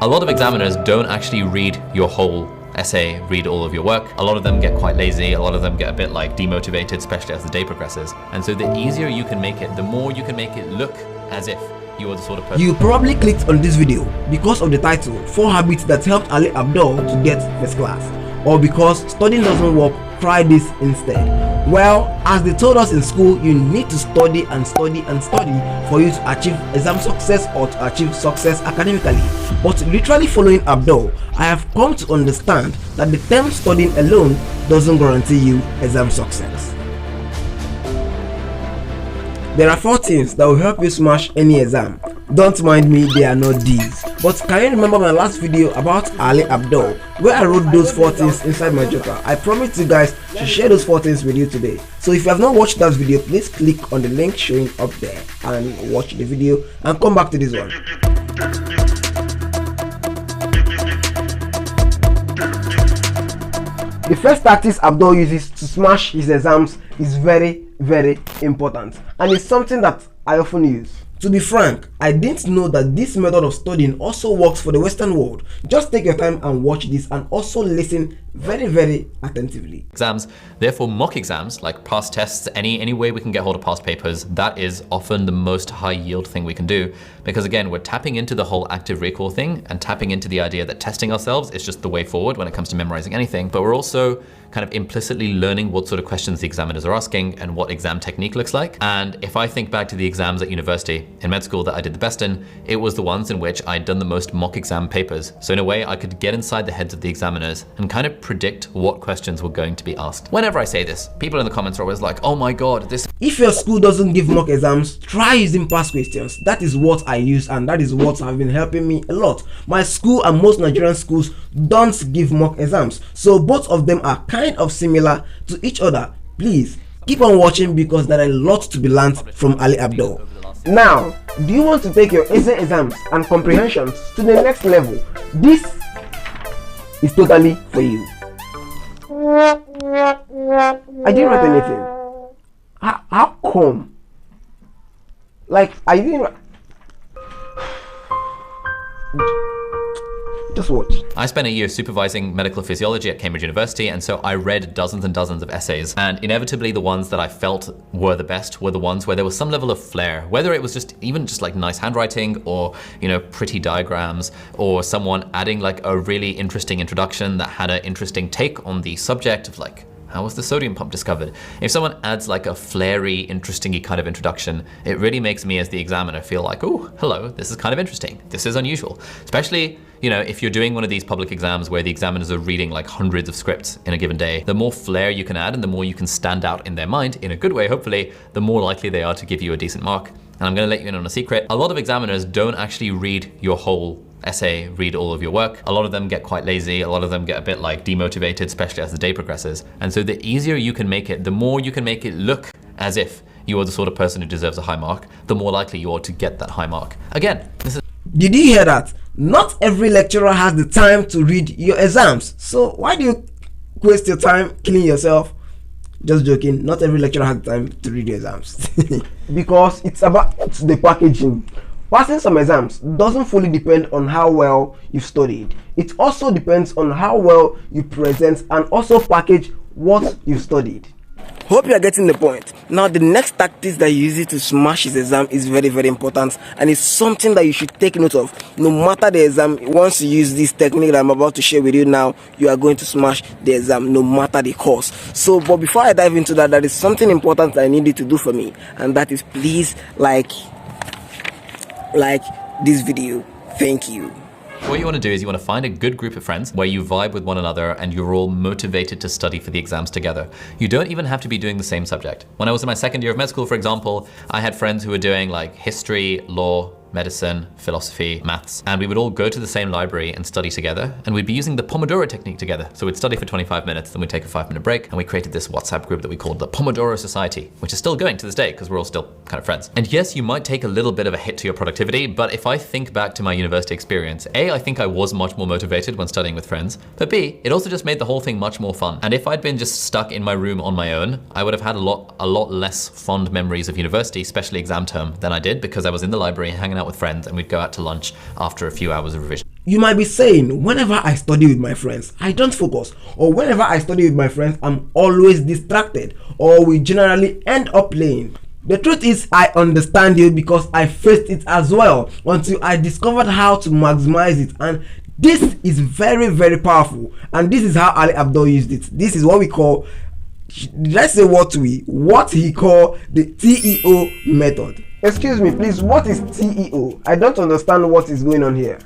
A lot of examiners don't actually read your whole essay, read all of your work. A lot of them get quite lazy. A lot of them get a bit like demotivated, especially as the day progresses. And so the easier you can make it, the more you can make it look as if you are the sort of person. You probably clicked on this video because of the title, 4 habits that helped Ali Abdaal to get first class, or because studying doesn't work, try this instead. Well, as they told us in school, you need to study and study and study for you to achieve exam success or to achieve success academically. But literally following Abdaal, I have come to understand that the term studying alone doesn't guarantee you exam success. There are 4 things that will help you smash any exam. Don't mind me, they are not these. But can you remember my last video about Ali Abdaal, where I wrote those 4 things inside my journal? I promised you guys to share those 4 things with you today. So if you have not watched that video, please click on the link showing up there and watch the video and come back to this one. The first tactics Abdaal uses to smash his exams is very important, and it's something that I often use. To be frank, I didn't know that this method of studying also works for the Western world. Just take your time and watch this, and also listen very attentively. Exams, therefore mock exams, like past tests, any way we can get hold of past papers, that is often the most high yield thing we can do. Because again, we're tapping into the whole active recall thing and tapping into the idea that testing ourselves is just the way forward when it comes to memorizing anything. But we're also kind of implicitly learning what sort of questions the examiners are asking and what exam technique looks like. And if I think back to the exams at university, in med school that I did the best in, it was the ones in which I'd done the most mock exam papers. So in a way, I could get inside the heads of the examiners and kind of predict what questions were going to be asked. Whenever I say this, people in the comments are always like, oh my God, this. If your school doesn't give mock exams, try using past questions. That is what I use, and that is what has been helping me a lot. My school and most Nigerian schools don't give mock exams, so both of them are kind of similar to each other. Please keep on watching because there are a lot to be learned from Ali Abdaal. Now, do you want to take your essay exams and comprehensions to the next level? This is totally for you. I didn't write anything. How come? Like, I didn't. Just watch. I spent a year supervising medical physiology at Cambridge University, and so I read dozens and dozens of essays, and inevitably the ones that I felt were the best were the ones where there was some level of flair, whether it was just like nice handwriting or, you know, pretty diagrams, or someone adding like a really interesting introduction that had an interesting take on the subject of like, how was the sodium pump discovered? If someone adds like a flary, interesting-y kind of introduction, it really makes me as the examiner feel like, oh, hello, this is kind of interesting. This is unusual. Especially, you know, if you're doing one of these public exams where the examiners are reading like hundreds of scripts in a given day, the more flair you can add and the more you can stand out in their mind, in a good way, hopefully, the more likely they are to give you a decent mark. And I'm gonna let you in on a secret. A lot of examiners don't actually read your whole essay, read all of your work. A lot of them get quite lazy. A lot of them get a bit like demotivated, especially as the day progresses. And so the easier you can make it, the more you can make it look as if you are the sort of person who deserves a high mark, the more likely you are to get that high mark. Again, this is. Did you hear that? Not every lecturer has the time to read your exams. So why do you waste your time killing yourself? Just joking. Not every lecturer has the time to read your exams. Because it's about the packaging. Passing some exams doesn't fully depend on how well you've studied. It also depends on how well you present and also package what you've studied. Hope you are getting the point. Now, the next tactics that you use to smash his exam is very important, and it's something that you should take note of. No matter the exam, once you use this technique that I'm about to share with you now, you are going to smash the exam no matter the course. So, but before I dive into that, there is something important that I need you to do for me, and that is please like this video. Thank you. What you want to do is you want to find a good group of friends where you vibe with one another and you're all motivated to study for the exams together. You don't even have to be doing the same subject. When I was in my second year of med school, for example, I had friends who were doing like history, law, medicine, philosophy, maths, and we would all go to the same library and study together, and we'd be using the Pomodoro technique together. So we'd study for 25 minutes, then we'd take a 5-minute break, and we created this WhatsApp group that we called the Pomodoro Society, which is still going to this day because we're all still kind of friends. And yes, you might take a little bit of a hit to your productivity, but if I think back to my university experience, A, I think I was much more motivated when studying with friends, but B, it also just made the whole thing much more fun. And if I'd been just stuck in my room on my own, I would have had a lot less fond memories of university, especially exam term, than I did because I was in the library hanging out with friends and we'd go out to lunch after a few hours of revision. You might be saying, whenever I study with my friends, I don't focus, or whenever I study with my friends, I'm always distracted, or we generally end up playing. The truth is, I understand you because I faced it as well until I discovered how to maximize it, and this is very, very powerful. And this is how Ali Abdaal used it. This is what we call, let's say what he called the TEO method. Excuse me, please, what is TEO? I don't understand what is going on here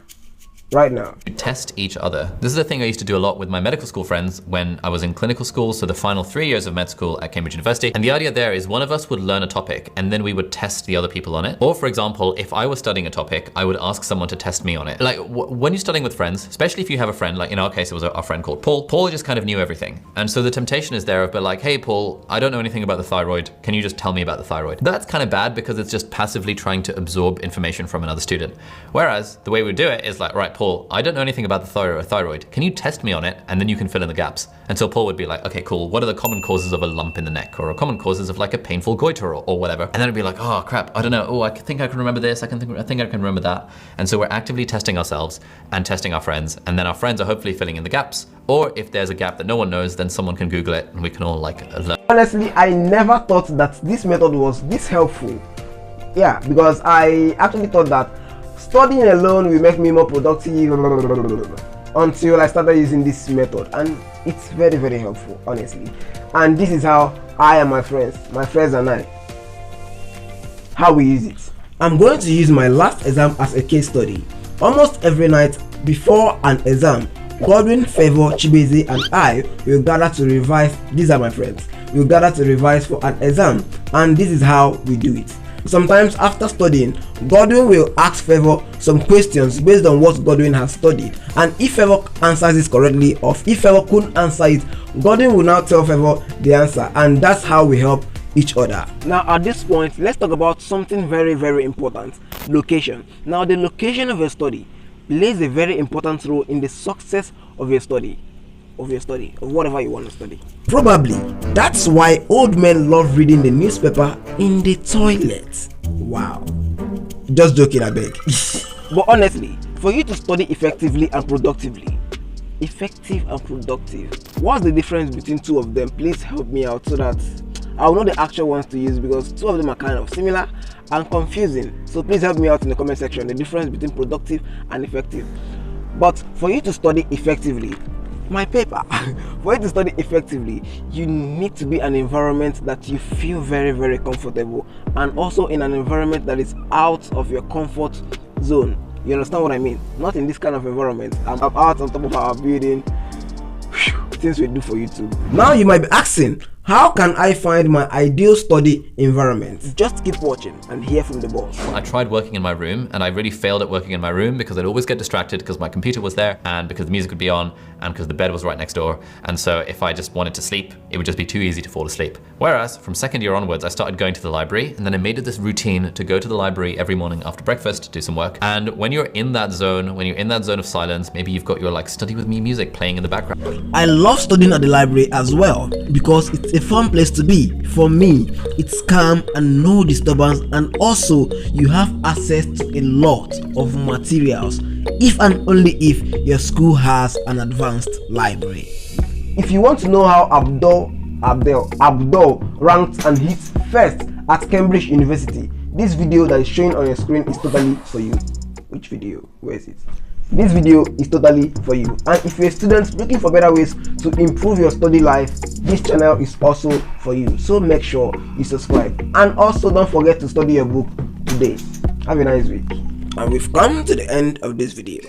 right now. Test each other. This is a thing I used to do a lot with my medical school friends when I was in clinical school, so the final 3 years of med school at Cambridge University. And the idea there is one of us would learn a topic and then we would test the other people on it. Or for example, if I was studying a topic, I would ask someone to test me on it. Like when you're studying with friends, especially if you have a friend, like in our case, it was our friend called Paul. Paul just kind of knew everything. And so the temptation is there of, but like, hey Paul, I don't know anything about the thyroid. Can you just tell me about the thyroid? That's kind of bad because it's just passively trying to absorb information from another student. Whereas the way we do it is like, right, Paul, I don't know anything about the thyroid. Can you test me on it? And then you can fill in the gaps. And so Paul would be like, okay, cool. What are the common causes of a lump in the neck, or common causes of like a painful goiter or whatever? And then it'd be like, oh crap, I don't know. Oh, I think I can remember this. I think I can remember that. And so we're actively testing ourselves and testing our friends. And then our friends are hopefully filling in the gaps. Or if there's a gap that no one knows, then someone can Google it and we can all like learn. Honestly, I never thought that this method was this helpful. Yeah, because I actually thought that studying alone will make me more productive until I started using this method, and it's very, very helpful, honestly. And this is how I and my friends and I, how we use it. I'm going to use my last exam as a case study. Almost every night before an exam, Godwin, Favor, Chibeze, and I will gather to revise. These are my friends. We'll gather to revise for an exam, and this is how we do it. Sometimes after studying, Godwin will ask Favor some questions based on what Godwin has studied, and if Favor answers it correctly, or if Favor couldn't answer it, Godwin will now tell Favor the answer, and that's how we help each other. Now at this point, let's talk about something very, very important: location. Now the location of your study plays a very important role in the success of your study. Of whatever you want to study. Probably that's why old men love reading the newspaper in the toilet. Wow. Just joking, I beg. But honestly, for you to study effectively and productively, what's the difference between two of them? Please help me out so that I'll know the actual ones to use, because two of them are kind of similar and confusing. So please help me out in the comment section, the difference between productive and effective. But for you to study effectively, for you to study effectively, you need to be in an environment that you feel very, very comfortable, and also in an environment that is out of your comfort zone. You understand what I mean? Not in this kind of environment. I'm out on top of our building. Things we do for YouTube. Now you might be asking, how can I find my ideal study environment? Just keep watching and hear from the boss. I tried working in my room, and I really failed at working in my room because I'd always get distracted because my computer was there, and because the music would be on, and because the bed was right next door. And so if I just wanted to sleep, it would just be too easy to fall asleep. Whereas from second year onwards, I started going to the library, and then I made it this routine to go to the library every morning after breakfast to do some work. And when you're in that zone, of silence, maybe you've got your like study with me music playing in the background. I love studying at the library as well because it's a fun place to be. For me, it's calm and no disturbance, and also you have access to a lot of materials if and only if your school has an advanced library. If you want to know how Abdaal ranked and hit first at Cambridge University, this video that is showing on your screen is totally for you. Which video? Where is it? This video is totally for you. And if you're a student looking for better ways to improve your study life, this channel is also for you. So make sure you subscribe, and also don't forget to study your book today. Have a nice week. And we've come to the end of this video.